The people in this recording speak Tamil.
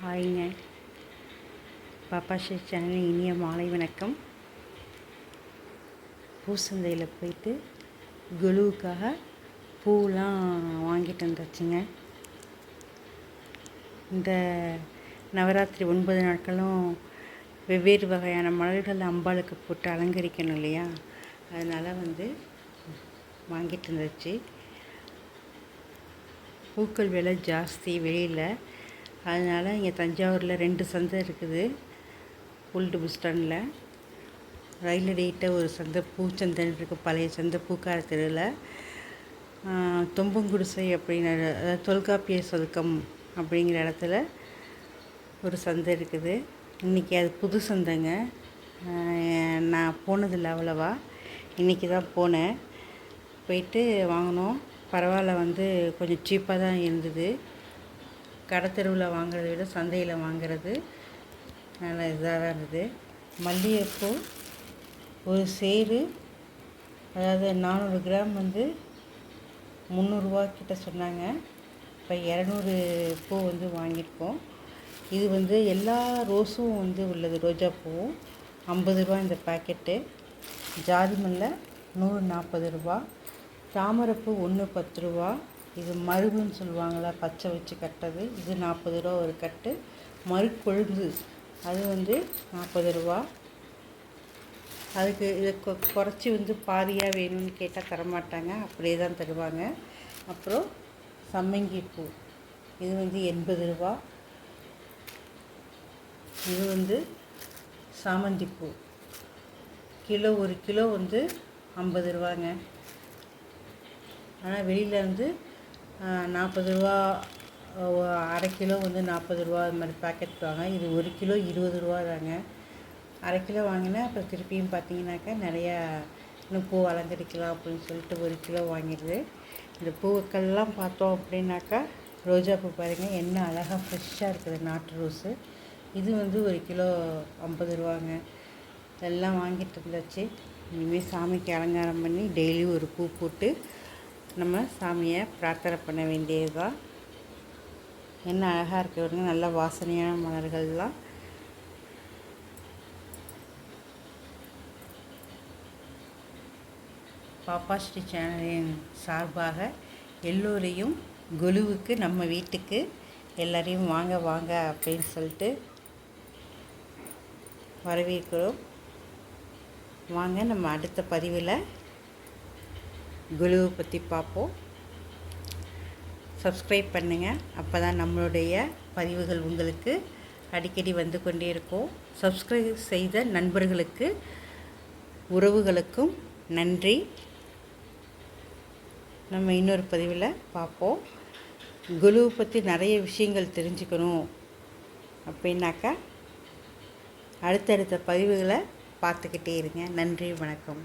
ஹாய்ங்க. பாப்பா ஸ்ரீ சேனல் இனிய மாலை வணக்கம். பூசந்தையில் போயிட்டு குலுவுக்காக பூலாம் வாங்கிட்டு வந்தாச்சுங்க. இந்த நவராத்திரி 9 நாட்களும் வெவ்வேறு வகையான மலர்கள் அம்பாளுக்கு போட்டு அலங்கரிக்கணும் இல்லையா, அதனால் வாங்கிட்டு வந்தாச்சு. பூக்கள் விலை ஜாஸ்தி வெளியில், அதனால் இங்கே தஞ்சாவூரில் 2 சந்தை இருக்குது. ஓல்டு பஸ் ஸ்டாண்டில் ரயில் அடிக்கிட்ட ஒரு சந்தை பூச்சந்தைன்னு இருக்குது, பழைய சந்தை பூக்கார தெருவில். தொம்பங்குடிசை அப்படின்னு, அதாவது தொல்காப்பிய சொதுக்கம் அப்படிங்கிற இடத்துல ஒரு சந்தை இருக்குது. இன்றைக்கி அது புது சந்தைங்க. நான் போனதில்லை அவ்வளவா, இன்றைக்கி தான் போனேன். போயிட்டு வாங்கினோம். பரவாயில்ல, கொஞ்சம் சீப்பாக தான் இருந்தது. கடத்தெருவில் வாங்குறத விட சந்தையில் வாங்குறது நல்லா இதாக தான் இருந்தது. மல்லிகைப்பூ ஒரு சேரு, அதாவது 400 கிராம் 300 ரூபா கிட்ட சொன்னாங்க. இப்போ 200 பூ வாங்கியிருக்கோம். இது எல்லா ரோஸும் உள்ளது. ரோஜா பூவும் 50 ரூபா இந்த பாக்கெட்டு. ஜாதி மல்லி 140 ரூபா. தாமரைப்பூ 1 10 ரூபா. இது மருகுன்னு சொல்லுவாங்களா, பச்சை வச்சு கட்டது, இது 40 ரூபா ஒரு கட்டு. மறுக்கொழுந்து அது 40 ரூபா. அதுக்கு இதை குறைச்சி பாதியாக வேணும்னு கேட்டால் தரமாட்டாங்க, அப்படியே தான் தருவாங்க. அப்புறம் சம்மங்கி பூ இது 80 ரூபா. இது சாமந்தி பூ கிலோ, 1 கிலோ 50 ரூபாங்க. ஆனால் வெளியில் 40 ரூபா, அரை கிலோ 40 ரூபா, அது மாதிரி பேக்கெட் வாங்க. இது 1 கிலோ 20 ரூபா தாங்க. அரை கிலோ வாங்கினேன். அப்புறம் திருப்பியும் பார்த்தீங்கன்னாக்கா நிறையா இன்னும் பூ அலங்கரிக்கலாம் அப்படின்னு சொல்லிட்டு 1 கிலோ வாங்கிடுது. இந்த பூக்கள்லாம் பார்த்தோம் அப்படின்னாக்கா, ரோஜா பூ பாருங்கள் என்ன அழகாக ஃப்ரெஷ்ஷாக இருக்குது, நாட்டு ரோஸு. இது 1 கிலோ 50 ரூபாங்க. இதெல்லாம் வாங்கிட்டு இருந்தாச்சு. இனிமேல் சாமிக்கு அலங்காரம் பண்ணி டெய்லியும் ஒரு பூ போட்டு நம்ம சாமியை பிரார்த்தனை பண்ண வேண்டியது தான். என்ன அழகாக இருக்கிறவங்க, நல்ல வாசனையான மலர்கள்லாம். பாப்பா ஸ்ரீ சேனலின் சார்பாக எல்லோரையும் குலுவுக்கு, நம்ம வீட்டுக்கு எல்லாரையும் வாங்க வாங்க அப்படின்னு சொல்லிட்டு வரவேற்கிறோம். வாங்க, நம்ம அடுத்த பதிவில் குலுவை பற்றி பார்ப்போம். சப்ஸ்கிரைப் பண்ணுங்கள், அப்போ தான் நம்மளுடைய பதிவுகள் உங்களுக்கு அடிக்கடி கொண்டே இருக்கும். சப்ஸ்கிரைப் செய்த நண்பர்களுக்கு, உறவுகளுக்கும் நன்றி. நம்ம இன்னொரு பதிவில் பார்ப்போம். குலுவை பற்றி நிறைய விஷயங்கள் தெரிஞ்சுக்கணும் அப்படின்னாக்கா அடுத்தடுத்த பதிவுகளை பார்த்துக்கிட்டே இருங்க. நன்றி, வணக்கம்.